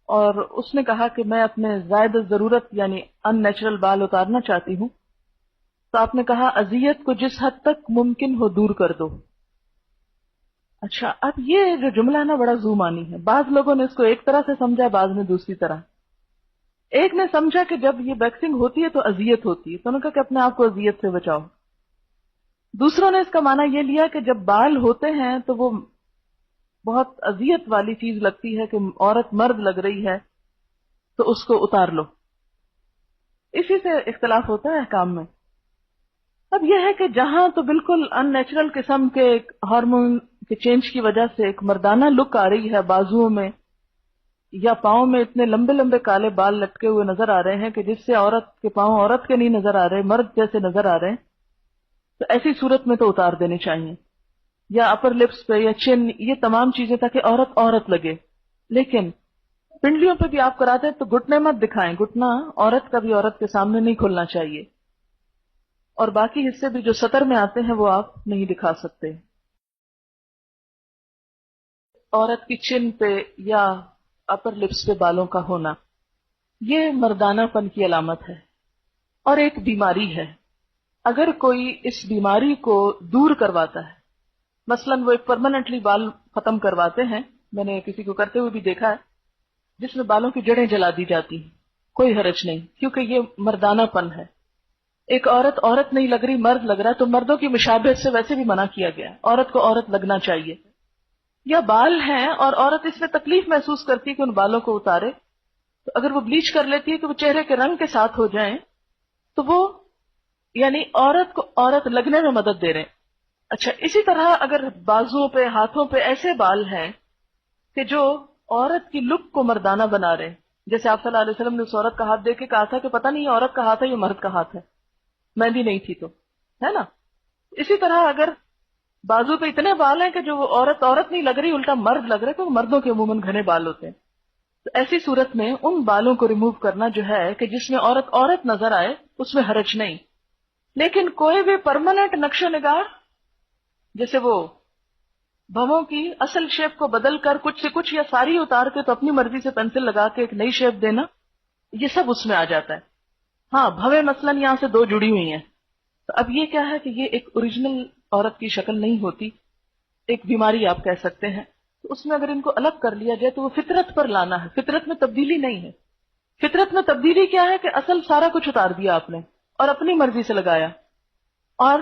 اور اس نے کہا کہ میں اپنے زائد ضرورت یعنی ان نیچرل بال اتارنا چاہتی ہوں، تو آپ نے کہا اذیت کو جس حد تک ممکن ہو دور کر دو. اچھا، اب یہ جو جملہ ہے نا بڑا زو مانی ہے. بعض لوگوں نے اس کو ایک طرح سے سمجھا، بعض نے دوسری طرح. ایک نے سمجھا کہ جب یہ ویکسنگ ہوتی ہے تو اذیت ہوتی ہے، تو انہوں نے کہا کہ اپنے آپ کو اذیت سے بچاؤ. دوسروں نے اس کا معنی یہ لیا کہ جب بال ہوتے ہیں تو وہ بہت اذیت والی چیز لگتی ہے کہ عورت مرد لگ رہی ہے تو اس کو اتار لو. اسی سے اختلاف ہوتا ہے احکام میں. اب یہ ہے کہ جہاں تو بالکل ان نیچرل قسم کے ہارمون کے چینج کی وجہ سے ایک مردانہ لک آ رہی ہے، بازوؤں میں یا پاؤں میں اتنے لمبے لمبے کالے بال لٹکے ہوئے نظر آ رہے ہیں کہ جس سے عورت کے پاؤں عورت کے نہیں نظر آ رہے، مرد جیسے نظر آ رہے ہیں، تو ایسی صورت میں تو اتار دینے چاہیے. یا اپر لپس پہ یا چن، یہ تمام چیزیں تاکہ عورت لگے. لیکن پنڈلیوں پہ بھی آپ کراتے ہیں تو گھٹنے مت دکھائیں، گھٹنا عورت کا بھی عورت کے سامنے نہیں کھلنا چاہیے. اور باقی حصے بھی جو سطر میں آتے ہیں وہ آپ نہیں دکھا سکتے. عورت کی چن پہ یا اپر لپس پہ بالوں کا ہونا یہ مردانہ پن کی علامت ہے اور ایک بیماری ہے. اگر کوئی اس بیماری کو دور کرواتا ہے، مثلا وہ ایک پرماننٹلی بال ختم کرواتے ہیں، میں نے کسی کو کرتے ہوئے بھی دیکھا ہے جس میں بالوں کی جڑیں جلا دی جاتی ہیں، کوئی حرج نہیں، کیونکہ یہ مردانہ پن ہے. ایک عورت نہیں لگ رہی، مرد لگ رہا ہے، تو مردوں کی مشابہت سے ویسے بھی منع کیا گیا، عورت کو عورت لگنا چاہیے. یا بال ہیں اور عورت اس میں تکلیف محسوس کرتی ہے کہ ان بالوں کو اتارے، تو اگر وہ بلیچ کر لیتی ہے کہ وہ چہرے کے رنگ کے ساتھ ہو جائیں تو وہ یعنی عورت کو عورت لگنے میں مدد دے رہے ہیں. اچھا، اسی طرح اگر بازوؤں پہ ہاتھوں پہ ایسے بال ہیں کہ جو عورت کی لک کو مردانہ بنا رہے ہیں، جیسے آپ صلی اللہ علیہ وسلم نے اس عورت کا ہاتھ دیکھ کے کہا تھا کہ پتہ نہیں یہ عورت کا ہاتھ ہے یہ مرد کا ہاتھ ہے، مہندی نہیں تھی تو، ہے نا. اسی طرح اگر بازو پہ اتنے بال ہیں کہ جو وہ عورت نہیں لگ رہی، الٹا مرد لگ رہے، تو مردوں کے عموماً گھنے بال ہوتے ہیں، تو ایسی صورت میں ان بالوں کو ریموو کرنا جو ہے کہ جس میں عورت نظر آئے اس میں حرج نہیں. لیکن کوئی بھی پرماننٹ نقش و نگار، جیسے وہ بھووں کی اصل شیپ کو بدل کر کچھ سے کچھ یا ساری اتار کے تو اپنی مرضی سے پینسل لگا کے ایک نئی شیپ دینا، یہ سب اس میں آ جاتا ہے. ہاں، بھویں مثلا یہاں سے دو جڑی ہوئی ہیں، تو اب یہ کیا ہے کہ یہ ایک اوریجنل عورت کی شکل نہیں ہوتی، ایک بیماری آپ کہہ سکتے ہیں. تو اس میں اگر ان کو الگ کر لیا جائے تو وہ فطرت پر لانا ہے، فطرت میں تبدیلی نہیں ہے. فطرت میں تبدیلی کیا ہے کہ اصل سارا کچھ اتار دیا آپ نے اور اپنی مرضی سے لگایا، اور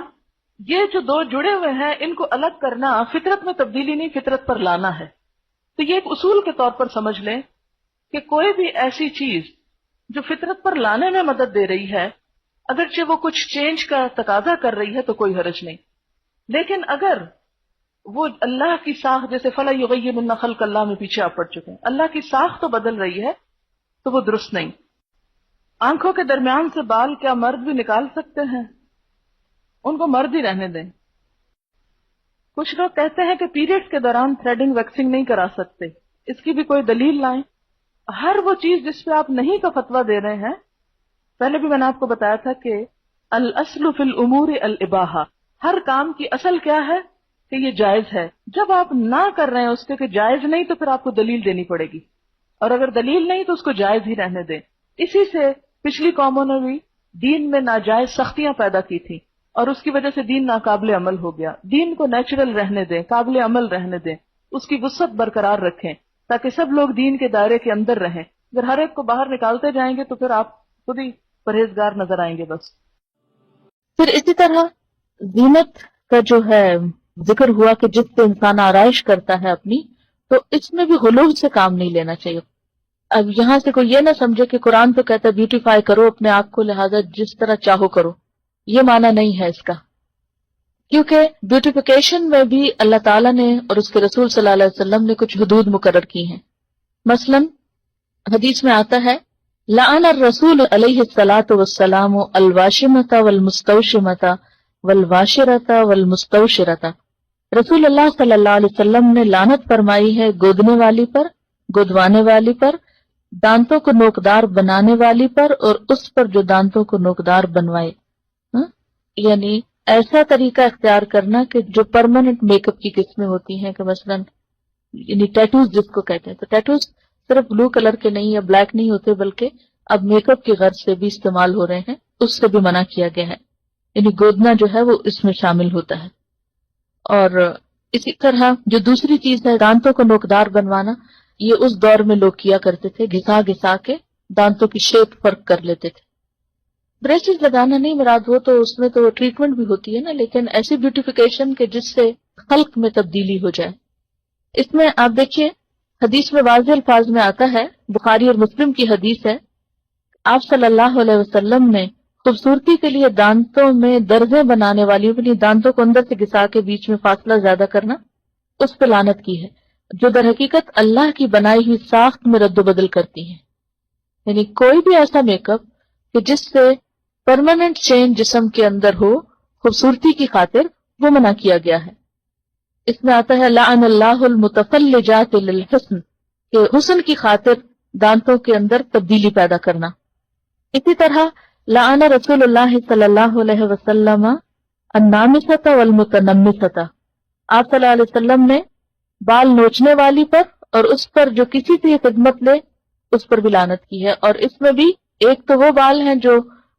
یہ جو دو جڑے ہوئے ہیں ان کو الگ کرنا فطرت میں تبدیلی نہیں، فطرت پر لانا ہے. تو یہ ایک اصول کے طور پر سمجھ لیں کہ کوئی بھی ایسی چیز جو فطرت پر لانے میں مدد دے رہی ہے، اگرچہ وہ کچھ چینج کا تقاضا کر رہی ہے تو کوئی حرج نہیں. لیکن اگر وہ اللہ کی ساخت، جیسے فَلَا يُغَيِّرُنَّ خَلْقَ اللَّهِ میں پیچھے آپ پڑ چکے ہیں، اللہ کی ساخت تو بدل رہی ہے تو وہ درست نہیں. آنکھوں کے درمیان سے بال کیا مرد بھی نکال سکتے ہیں؟ ان کو مرد ہی رہنے دیں. کچھ لوگ کہتے ہیں کہ پیریڈز کے دوران تھریڈنگ ویکسنگ نہیں کرا سکتے، اس کی بھی کوئی دلیل لائیں. ہر وہ چیز جس پہ آپ نہیں کا فتویٰ دے رہے ہیں، پہلے بھی میں نے آپ کو بتایا تھا کہ الاصل فی الامور الاباحہ، ہر کام کی اصل کیا ہے کہ یہ جائز ہے. جب آپ نہ کر رہے ہیں اس کے کہ جائز نہیں تو پھر آپ کو دلیل دینی پڑے گی، اور اگر دلیل نہیں تو اس کو جائز ہی رہنے دیں. اسی سے پچھلی قوموں نے بھی دین میں ناجائز سختیاں پیدا کی تھیں اور اس کی وجہ سے دین ناقابل عمل ہو گیا. دین کو نیچرل رہنے دیں، قابل عمل رہنے دیں، اس کی وسعت برقرار رکھیں تاکہ سب لوگ دین کے دائرے کے اندر رہیں. اگر ہر ایک کو باہر نکالتے جائیں گے تو پھر آپ خود ہی پرہیزگار نظر آئیں گے بس. پھر اسی طرح زینت کا جو ہے ذکر ہوا کہ جس سے انسان آرائش کرتا ہے اپنی، تو اس میں بھی غلو سے کام نہیں لینا چاہیے. اب یہاں سے کوئی یہ نہ سمجھے کہ قرآن تو کہتا ہے بیوٹیفائی کرو اپنے آپ کو، لہذا جس طرح چاہو کرو، یہ معنی نہیں ہے اس کا. کیونکہ بیوٹیفیکیشن میں بھی اللہ تعالیٰ نے اور اس کے رسول صلی اللہ علیہ وسلم نے کچھ حدود مقرر کی ہیں. مثلا حدیث میں آتا ہے لعن الرسول علیہ الصلاۃ والسلام الواشمۃ والمستوشمۃ والواشرۃ والمستوشرۃ، رسول اللہ صلی اللہ علیہ وسلم نے لعنت فرمائی ہے گودنے والی پر، گودوانے والی پر، دانتوں کو نوکدار بنانے والی پر، اور اس پر جو دانتوں کو نوکدار بنوائے. یعنی ایسا طریقہ اختیار کرنا کہ جو پرماننٹ میک اپ کی قسمیں ہوتی ہیں، کہ مثلا یعنی ٹیٹوز جس کو کہتے ہیں، تو ٹیٹوز صرف بلو کلر کے نہیں یا بلیک نہیں ہوتے بلکہ اب میک اپ کی غرض سے بھی استعمال ہو رہے ہیں، اس سے بھی منع کیا گیا ہے، یعنی گودنا جو ہے وہ اس میں شامل ہوتا ہے۔ اور اسی طرح جو دوسری چیز ہے دانتوں کو نوکدار بنوانا، یہ اس دور میں لوگ کیا کرتے تھے، گھسا گھسا کے دانتوں کی شیپ فرق کر لیتے تھے۔ بریسز لگانا نہیں مراد ہو تو اس میں تو ٹریٹمنٹ بھی ہوتی ہے نا، لیکن ایسی بیوٹیفیکیشن کہ جس سے خلق میں تبدیلی ہو جائے۔ اس میں آپ دیکھیے حدیث میں واضح الفاظ میں آتا ہے، بخاری اور مسلم کی حدیث ہے، آپ صلی اللہ علیہ وسلم نے خوبصورتی کے لیے دانتوں میں درزیں بنانے والی اپنی دانتوں کو اندر سے گھسا کے بیچ میں فاصلہ زیادہ کرنا، اس پہ لعنت کی ہے، جو در حقیقت اللہ کی بنائی ہوئی ساخت میں رد و بدل کرتی ہیں۔ یعنی کوئی بھی ایسا میک اپ کہ جس سے پرماننٹ چینج جسم کے اندر ہو خوبصورتی کی خاطر، وہ منع کیا گیا ہے۔ اس میں آتا ہے لعن اللہ المتفلجات للحسن، کہ حسن کی خاطر دانتوں کے اندر تبدیلی پیدا کرنا۔ اسی طرح لعن رسول اللہ صلی اللہ علیہ وسلم النامصۃ والمتنمصۃ، آپ صلی اللہ علیہ وسلم نے بال نوچنے والی پر اور اس پر جو کسی سے خدمت لے اس پر بھی لعنت کی ہے۔ اور اس میں بھی ایک تو وہ بال ہیں جو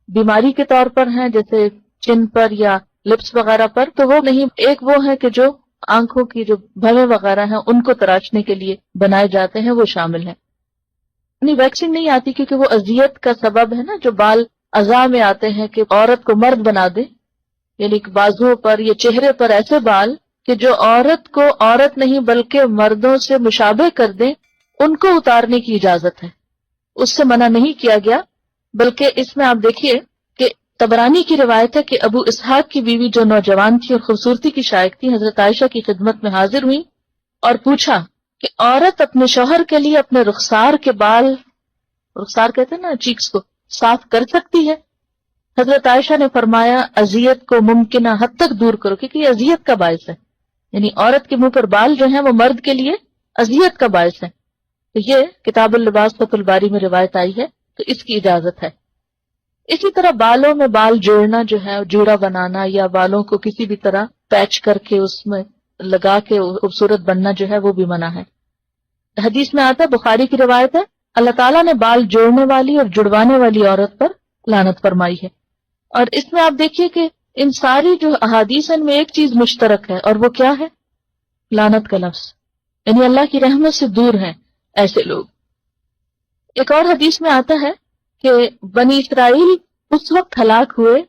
بیماری کے طور پر ہیں، جیسے چن پر یا لپس وغیرہ پر، تو وہ نہیں، ایک وہ ہے کہ جو آنکھوں کی جو بھویں وغیرہ ہیں ان کو تراشنے کے لیے بنائے جاتے ہیں، وہ شامل ہیں۔ یعنی ویکسنگ نہیں آتی کیونکہ وہ اذیت کا سبب ہے نا، جو بال اعضاء میں آتے ہیں کہ عورت کو مرد بنا دے، یعنی کہ بازوؤں پر یا چہرے پر ایسے بال کہ جو عورت کو عورت نہیں بلکہ مردوں سے مشابہ کر دیں، ان کو اتارنے کی اجازت ہے، اس سے منع نہیں کیا گیا۔ بلکہ اس میں آپ دیکھیے کہ طبرانی کی روایت ہے کہ ابو اسحاق کی بیوی جو نوجوان تھی اور خوبصورتی کی شائق تھی، حضرت عائشہ کی خدمت میں حاضر ہوئی اور پوچھا کہ عورت اپنے شوہر کے لیے اپنے رخسار کے بال، رخسار کہتے ہیں نا چیکس کو، صاف کر سکتی ہے؟ حضرت عائشہ نے فرمایا اذیت کو ممکنہ حد تک دور کرو، کیونکہ یہ اذیت کا باعث ہے، یعنی عورت کے منہ پر بال جو ہیں وہ مرد کے لیے اذیت کا باعث ہے۔ تو یہ کتاب اللباس فتح الباری میں روایت آئی ہے، تو اس کی اجازت ہے۔ اسی طرح بالوں میں بال جوڑنا جو ہے، جوڑا بنانا یا بالوں کو کسی بھی طرح پیچ کر کے اس میں لگا کے خوبصورت بننا جو ہے وہ بھی منع ہے۔ حدیث میں آتا ہے، بخاری کی روایت ہے، اللہ تعالیٰ نے بال جوڑنے والی اور جڑوانے والی عورت پر لعنت فرمائی ہے۔ اور اس میں آپ دیکھیے کہ ان ساری جو احادیث ہیں ان میں ایک چیز مشترک ہے، اور وہ کیا ہے؟ لعنت کا لفظ، یعنی اللہ کی رحمت سے دور ہیں ایسے لوگ۔ ایک اور حدیث میں آتا ہے کہ بنی اسرائیل اس وقت ہلاک ہوئے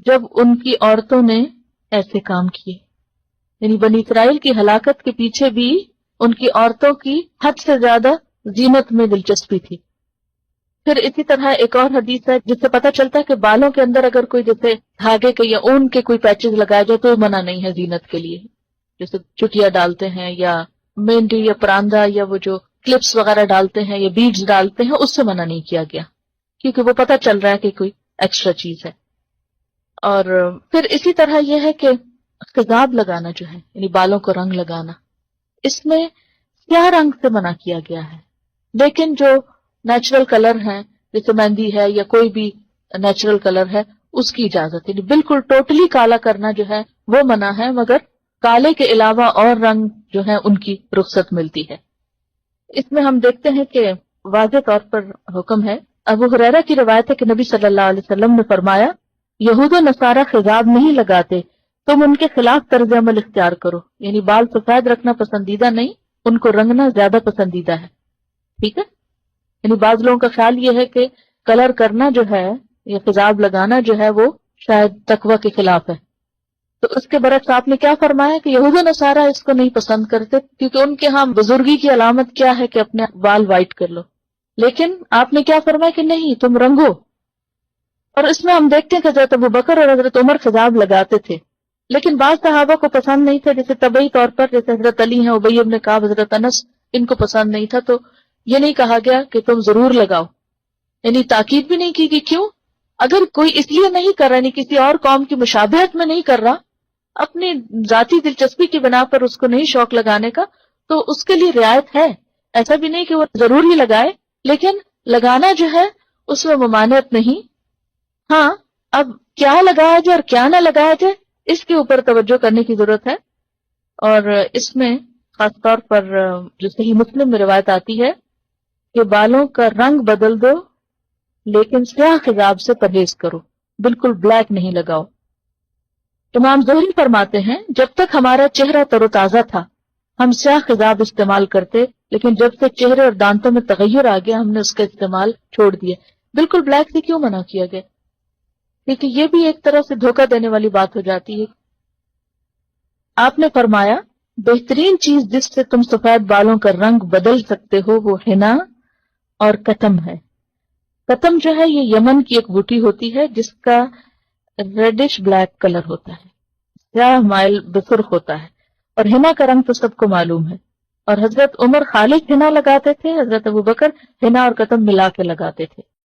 جب ان کی عورتوں نے ایسے کام کیے، یعنی بنی اسرائیل کی ہلاکت کے پیچھے بھی ان کی عورتوں کی حد سے زیادہ زینت میں دلچسپی تھی۔ پھر اسی طرح ایک اور حدیث ہے جس سے پتہ چلتا ہے کہ بالوں کے اندر اگر کوئی جیسے دھاگے کے یا اون کے کوئی پیچز لگائے جائے تو منع نہیں ہے زینت کے لیے، جیسے چٹیا ڈالتے ہیں یا مہندی یا پراندہ یا وہ جو کلپس وغیرہ ڈالتے ہیں یا بیڈز ڈالتے ہیں، اس سے منع نہیں کیا گیا کیونکہ وہ پتہ چل رہا ہے کہ کوئی ایکسٹرا چیز ہے۔ اور پھر اسی طرح یہ ہے کہ خضاب لگانا جو ہے، یعنی بالوں کو رنگ لگانا، اس میں سیاہ رنگ سے منع کیا گیا ہے، لیکن جو نیچرل کلر ہیں جیسے مہندی ہے یا کوئی بھی نیچرل کلر ہے اس کی اجازت ہے۔ یعنی بالکل ٹوٹلی کالا کرنا جو ہے وہ منع ہے، مگر کالے کے علاوہ اور رنگ جو ہے ان کی رخصت ملتی ہے۔ اس میں ہم دیکھتے ہیں کہ واضح طور پر حکم ہے۔ ابو ہریرہ کی روایت ہے کہ نبی صلی اللہ علیہ وسلم نے فرمایا، یہود و نصارہ خضاب نہیں لگاتے، تم ان کے خلاف طرز عمل اختیار کرو، یعنی بال سفید رکھنا پسندیدہ نہیں، ان کو رنگنا زیادہ پسندیدہ ہے۔ ٹھیک ہے، یعنی بعض لوگوں کا خیال یہ ہے کہ کلر کرنا جو ہے یا خضاب لگانا جو ہے وہ شاید تقوی کے خلاف ہے، تو اس کے برعکس آپ نے کیا فرمایا کہ یہود و نصارہ اس کو نہیں پسند کرتے، کیونکہ ان کے ہاں بزرگی کی علامت کیا ہے کہ اپنے بال وائٹ کر لو، لیکن آپ نے کیا فرمایا کہ نہیں، تم رنگو۔ اور اس میں ہم دیکھتے ہیں کہ حضرت ابوبکر اور حضرت عمر خضاب لگاتے تھے، لیکن بعض صحابہ کو پسند نہیں تھا، جیسے طبعی طور پر جیسے حضرت علی ہیں، ابی بن کعب، حضرت انس، ان کو پسند نہیں تھا، تو یہ نہیں کہا گیا کہ تم ضرور لگاؤ، یعنی تاکید بھی نہیں کی کہ کیوں، اگر کوئی اس لیے نہیں کر رہا، یعنی کسی اور قوم کی مشابہت میں نہیں کر رہا، اپنی ذاتی دلچسپی کی بنا پر اس کو نہیں شوق لگانے کا، تو اس کے لیے رعایت ہے، ایسا بھی نہیں کہ وہ ضرور ہی لگائے، لیکن لگانا جو ہے اس میں ممانعت نہیں۔ ہاں، اب کیا لگایا جائے اور کیا نہ لگایا جائے اس کے اوپر توجہ کرنے کی ضرورت ہے، اور اس میں خاص طور پر جو صحیح مسلم میں روایت آتی ہے کہ بالوں کا رنگ بدل دو لیکن سیاہ خضاب سے پرہیز کرو، بالکل بلیک نہیں لگاؤ۔ امام زہری فرماتے ہیں جب تک ہمارا چہرہ تر و تازہ تھا ہم سیاہ خضاب استعمال کرتے، لیکن جب سے چہرے اور دانتوں میں تغیر آ گیا ہم نے اس کا استعمال چھوڑ دیا۔ بالکل بلیک سے کیوں منع کیا گیا؟ کیونکہ یہ بھی ایک طرح سے دھوکہ دینے والی بات ہو جاتی ہے۔ آپ نے فرمایا بہترین چیز جس سے تم سفید بالوں کا رنگ بدل سکتے ہو وہ حنا اور کتم ہے۔ کتم جو ہے یہ یمن کی ایک بوٹی ہوتی ہے جس کا ریڈش بلیک کلر ہوتا ہے، سیاہ مائل بسرخ ہوتا ہے، اور حنا کا رنگ تو سب کو معلوم ہے۔ اور حضرت عمر خالص حنا لگاتے تھے، حضرت ابوبکر حنا اور کتم ملا کے لگاتے تھے۔